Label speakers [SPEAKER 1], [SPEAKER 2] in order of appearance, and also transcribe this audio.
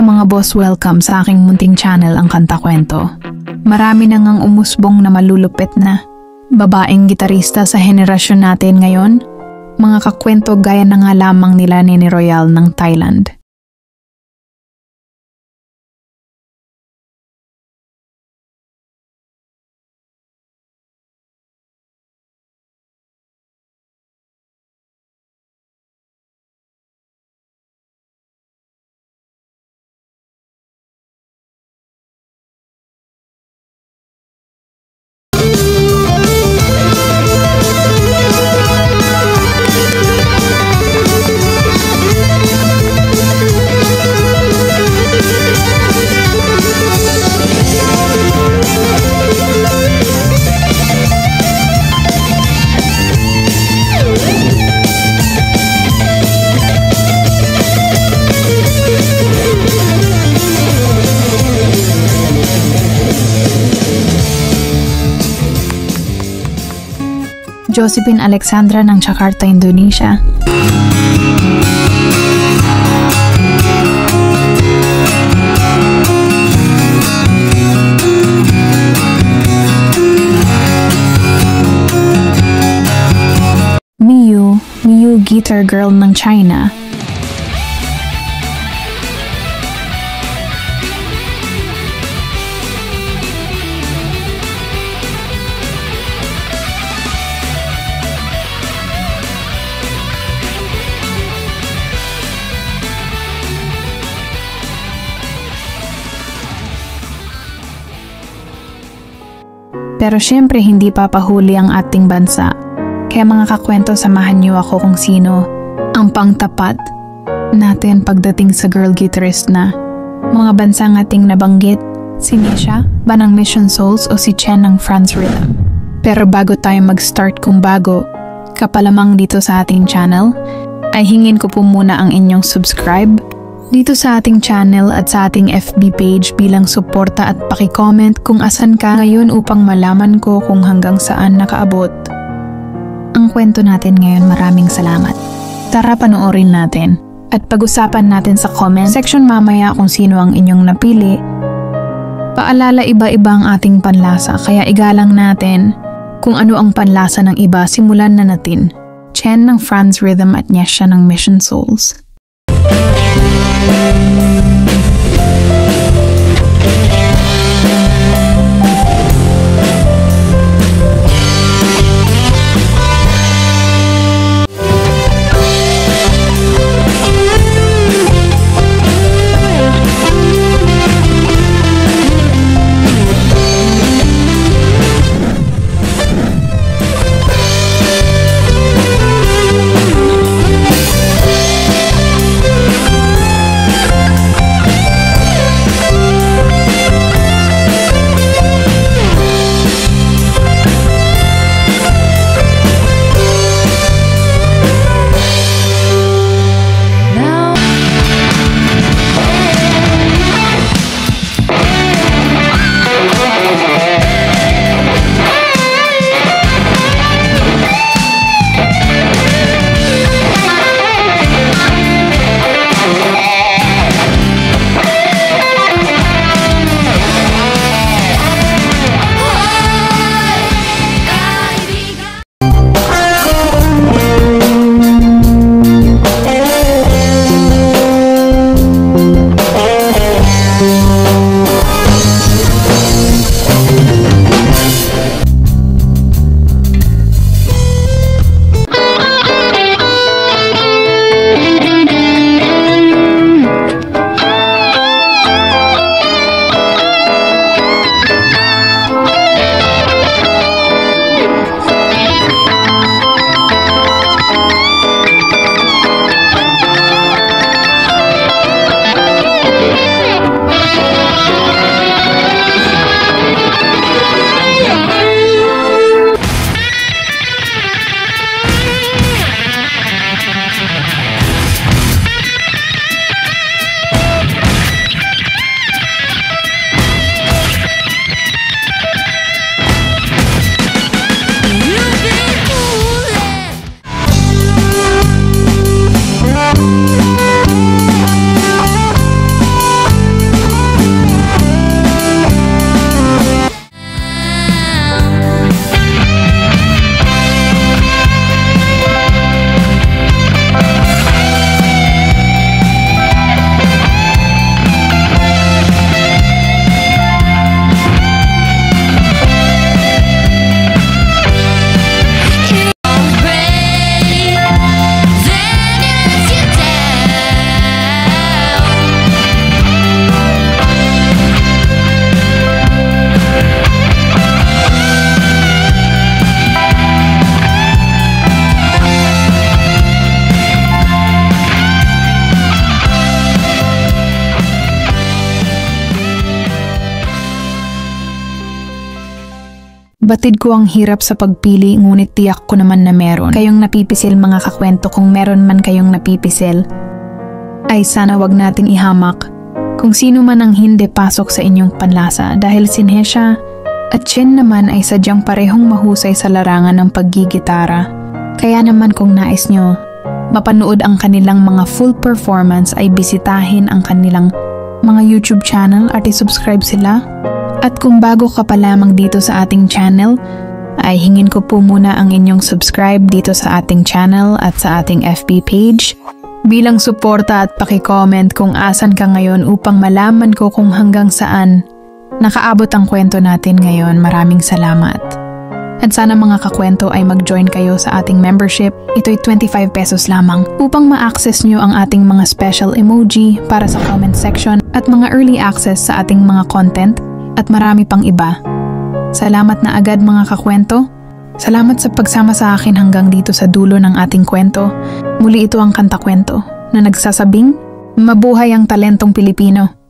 [SPEAKER 1] mga boss, welcome sa aking munting channel ang Kanta Kwento. Marami na ngang umusbong na malulupit na babaeng gitarista sa henerasyon natin ngayon. Mga kakwento gaya na nga lamang nila ni Royal ng Thailand. Josephine Alexandra ng Jakarta, Indonesia. Miyu Guitar Girl ng China. Pero syempre hindi papahuli ang ating bansa. Kaya mga kakwento, samahan niyo ako kung sino ang pangtapat natin pagdating sa girl guitarist na. Mga bansang ating nabanggit, si Nisha ba ng Mission Souls o si Chen ng France Rhythm. Pero bago tayo mag-start, kung bago ka pa lamang dito sa ating channel, ay hingin ko po muna ang inyong subscribe dito sa ating channel at sa ating FB page bilang suporta at paki-comment kung asan ka ngayon upang malaman ko kung hanggang saan nakaabot ang kwento natin ngayon. Maraming salamat. Tara, panoorin natin at pag-usapan natin sa comment section mamaya kung sino ang inyong napili. Paalala, iba-iba ang ating panlasa, kaya igalang natin kung ano ang panlasa ng iba. Simulan na natin. Chen ng France Rhythm at Nisha ng Mission Souls. Batid ko ang hirap sa pagpili ngunit tiyak ko naman na meron kayong napipisil mga kakwento. Kung meron man kayong napipisil, ay sana wag nating ihamak kung sino man ang hindi pasok sa inyong panlasa dahil si Nesha at Chen naman ay sadyang parehong mahusay sa larangan ng paggigitara. Kaya naman kung nais nyo mapanood ang kanilang mga full performance ay bisitahin ang kanilang mga YouTube channel at isubscribe sila. At kung bago ka pa lamang dito sa ating channel, ay hingin ko po muna ang inyong subscribe dito sa ating channel at sa ating FB page bilang suporta at paki-comment kung asan ka ngayon upang malaman ko kung hanggang saan nakaabot ang kwento natin ngayon. Maraming salamat. At sana mga kakwento ay mag-join kayo sa ating membership. Ito'y 25 pesos lamang upang ma-access nyo ang ating mga special emoji para sa comment section at mga early access sa ating mga content at marami pang iba. Salamat na agad mga kakwento. Salamat sa pagsama sa akin hanggang dito sa dulo ng ating kwento. Muli ito ang Kanta Kwento na nagsasabing, mabuhay ang talentong Pilipino.